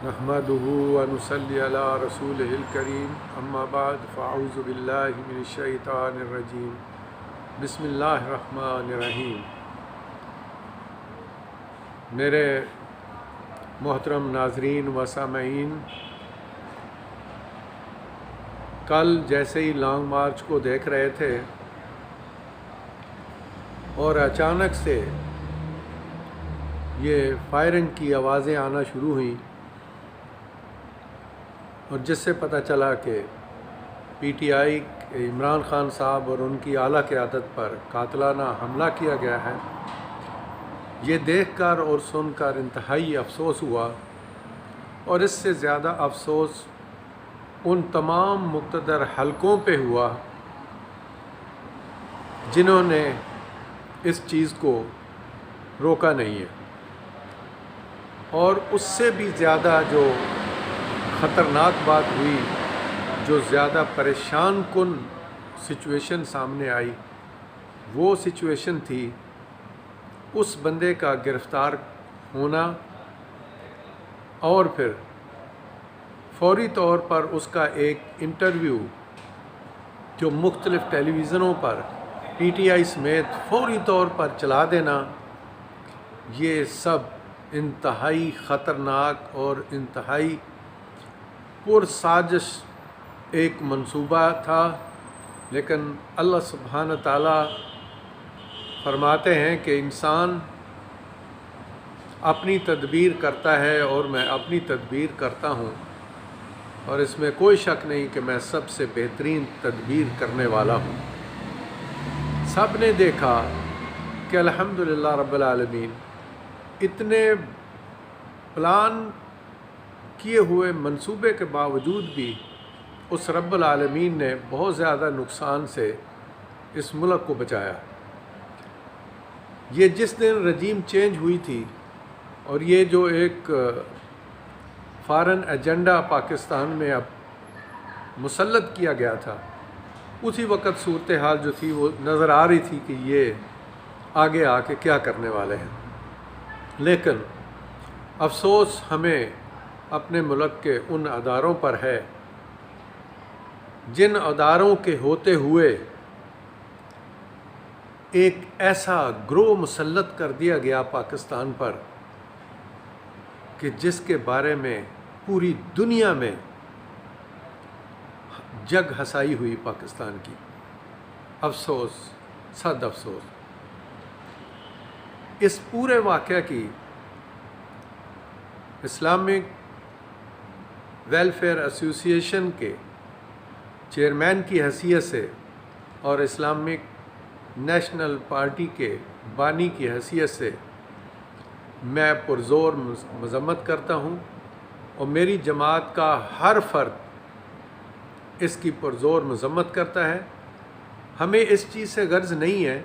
نحمدہ ونصلی علی رسولہ الکریم اما بعد فاعوذ باللہ من الشیطان الرجیم بسم اللہ الرحمن الرحیم۔ میرے محترم ناظرین و سامعین، کل جیسے ہی لانگ مارچ کو دیکھ رہے تھے اور اچانک سے یہ فائرنگ کی آوازیں آنا شروع ہوئیں اور جس سے پتہ چلا کہ P T I Imran Khan صاحب اور ان کی اعلیٰ قیادت پر قاتلانہ حملہ کیا گیا ہے، یہ دیکھ کر اور سن کر انتہائی افسوس ہوا، اور اس سے زیادہ افسوس ان تمام مقتدر حلقوں پہ ہوا جنہوں نے اس چیز کو روکا نہیں ہے۔ اور اس سے بھی زیادہ جو خطرناک بات ہوئی، جو زیادہ پریشان کن سچویشن سامنے آئی، وہ سچویشن تھی اس بندے کا گرفتار ہونا اور پھر فوری طور پر اس کا ایک انٹرویو جو مختلف ٹیلی ویژنوں پر پی ٹی آئی سمیت فوری طور پر چلا دینا۔ یہ سب انتہائی خطرناک اور انتہائی پرسازش ایک منصوبہ تھا، لیکن اللہ سبحانہ تعالیٰ فرماتے ہیں کہ انسان اپنی تدبیر کرتا ہے اور میں اپنی تدبیر کرتا ہوں، اور اس میں کوئی شک نہیں کہ میں سب سے بہترین تدبیر کرنے والا ہوں۔ سب نے دیکھا کہ الحمدللہ رب العالمین اتنے پلان کیے ہوئے منصوبے کے باوجود بھی اس رب العالمین نے بہت زیادہ نقصان سے اس ملک کو بچایا۔ یہ جس دن رجیم چینج ہوئی تھی اور یہ جو ایک فارن ایجنڈا پاکستان میں اب مسلط کیا گیا تھا، اسی وقت صورتحال جو تھی وہ نظر آ رہی تھی کہ یہ آگے آ کے کیا کرنے والے ہیں۔ لیکن افسوس ہمیں اپنے ملک کے ان اداروں پر ہے جن اداروں کے ہوتے ہوئے ایک ایسا گروہ مسلط کر دیا گیا پاکستان پر کہ جس کے بارے میں پوری دنیا میں جگ ہسائی ہوئی پاکستان کی۔ افسوس، صد افسوس۔ اس پورے واقعہ کی اسلامک ویلفیئر ایسوسی ایشن کے چیئرمین کی حیثیت سے اور اسلامک نیشنل پارٹی کے بانی کی حیثیت سے میں پرزور مذمت کرتا ہوں، اور میری جماعت کا ہر فرد اس کی پرزور مذمت کرتا ہے۔ ہمیں اس چیز سے غرض نہیں ہے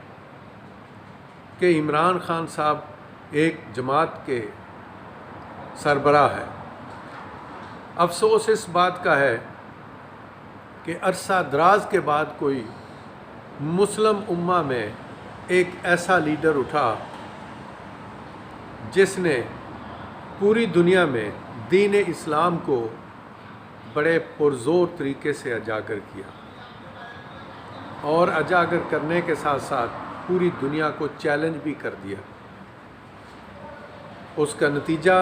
کہ عمران خان صاحب ایک جماعت کے سربراہ ہے۔ افسوس اس بات کا ہے کہ عرصہ دراز کے بعد کوئی مسلم امہ میں ایک ایسا لیڈر اٹھا جس نے پوری دنیا میں دین اسلام کو بڑے پرزور طریقے سے اجاگر کیا، اور اجاگر کرنے کے ساتھ ساتھ پوری دنیا کو چیلنج بھی کر دیا۔ اس کا نتیجہ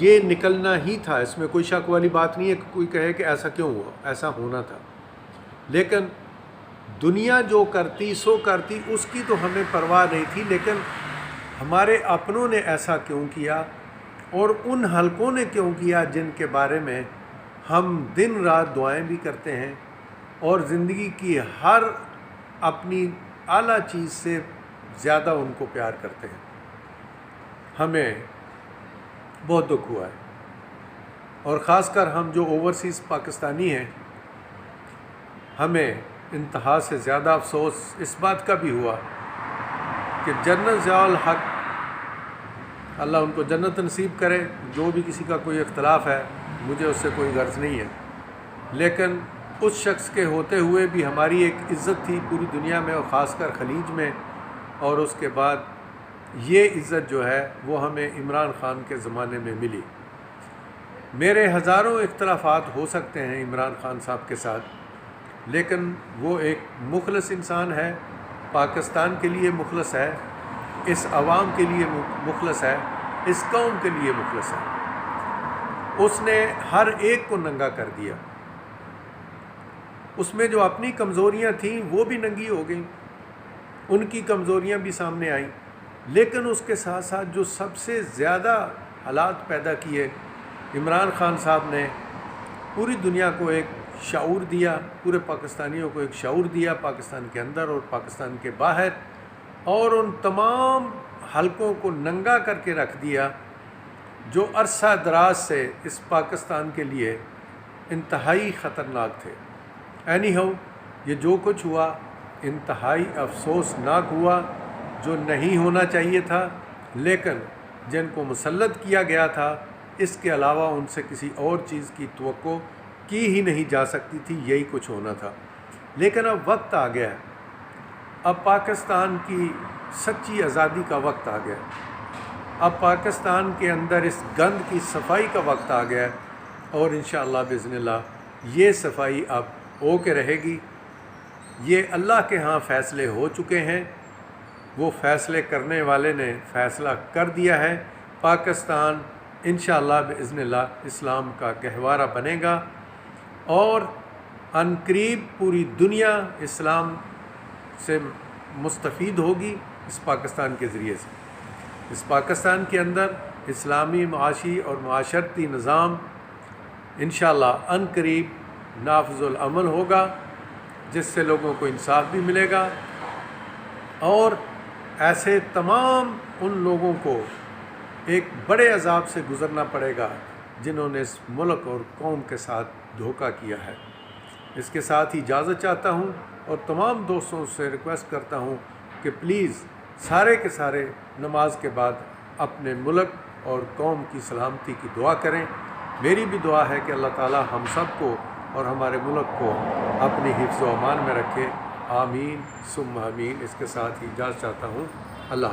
یہ نکلنا ہی تھا، اس میں کوئی شک والی بات نہیں ہے کہ کوئی کہے کہ ایسا کیوں ہوا، ایسا ہونا تھا۔ لیکن دنیا جو کرتی سو کرتی، اس کی تو ہمیں پرواہ نہیں تھی، لیکن ہمارے اپنوں نے ایسا کیوں کیا، اور ان حلقوں نے کیوں کیا جن کے بارے میں ہم دن رات دعائیں بھی کرتے ہیں اور زندگی کی ہر اپنی اعلیٰ چیز سے زیادہ ان کو پیار کرتے ہیں۔ ہمیں بہت دکھ ہوا ہے، اور خاص کر ہم جو اوورسیز پاکستانی ہیں، ہمیں انتہا سے زیادہ افسوس اس بات کا بھی ہوا کہ جنرل ضیاء الحق، اللہ ان کو جنت نصیب کرے، جو بھی کسی کا کوئی اختلاف ہے، مجھے اس سے کوئی غرض نہیں ہے، لیکن اس شخص کے ہوتے ہوئے بھی ہماری ایک عزت تھی پوری دنیا میں اور خاص کر خلیج میں، اور اس کے بعد یہ عزت جو ہے وہ ہمیں عمران خان کے زمانے میں ملی۔ میرے ہزاروں اختلافات ہو سکتے ہیں عمران خان صاحب کے ساتھ، لیکن وہ ایک مخلص انسان ہے، پاکستان کے لیے مخلص ہے، اس عوام کے لیے مخلص ہے، اس قوم کے لیے مخلص ہے۔ اس نے ہر ایک کو ننگا کر دیا، اس میں جو اپنی کمزوریاں تھیں وہ بھی ننگی ہو گئیں، ان کی کمزوریاں بھی سامنے آئیں، لیکن اس کے ساتھ ساتھ جو سب سے زیادہ حالات پیدا کیے، عمران خان صاحب نے پوری دنیا کو ایک شعور دیا، پورے پاکستانیوں کو ایک شعور دیا، پاکستان کے اندر اور پاکستان کے باہر، اور ان تمام حلقوں کو ننگا کر کے رکھ دیا جو عرصہ دراز سے اس پاکستان کے لیے انتہائی خطرناک تھے۔ اینی ہاؤ، یہ جو کچھ ہوا انتہائی افسوسناک ہوا، جو نہیں ہونا چاہیے تھا، لیکن جن کو مسلط کیا گیا تھا اس کے علاوہ ان سے کسی اور چیز کی توقع کی ہی نہیں جا سکتی تھی، یہی کچھ ہونا تھا۔ لیکن اب وقت آ گیا ہے، اب پاکستان کی سچی آزادی کا وقت آ گیا، اب پاکستان کے اندر اس گند کی صفائی کا وقت آ گیا ہے، اور انشاءاللہ باذن اللہ یہ صفائی اب ہو کے رہے گی۔ یہ اللہ کے ہاں فیصلے ہو چکے ہیں، وہ فیصلے کرنے والے نے فیصلہ کر دیا ہے، پاکستان انشاءاللہ باذن اللہ اسلام کا گہوارہ بنے گا، اور عن قریب پوری دنیا اسلام سے مستفید ہوگی اس پاکستان کے ذریعے سے۔ اس پاکستان کے اندر اسلامی معاشی اور معاشرتی نظام انشاءاللہ عن قریب نافذ العمل ہوگا، جس سے لوگوں کو انصاف بھی ملے گا، اور ایسے تمام ان لوگوں کو ایک بڑے عذاب سے گزرنا پڑے گا جنہوں نے اس ملک اور قوم کے ساتھ دھوکہ کیا ہے۔ اس کے ساتھ ہی اجازت چاہتا ہوں اور تمام دوستوں سے ریکویسٹ کرتا ہوں کہ پلیز سارے کے سارے نماز کے بعد اپنے ملک اور قوم کی سلامتی کی دعا کریں۔ میری بھی دعا ہے کہ اللہ تعالی ہم سب کو اور ہمارے ملک کو اپنی حفظ و امان میں رکھے، آمین ثم آمین۔ اس کے ساتھ ہی اجازت چاہتا ہوں، اللہ حافظ۔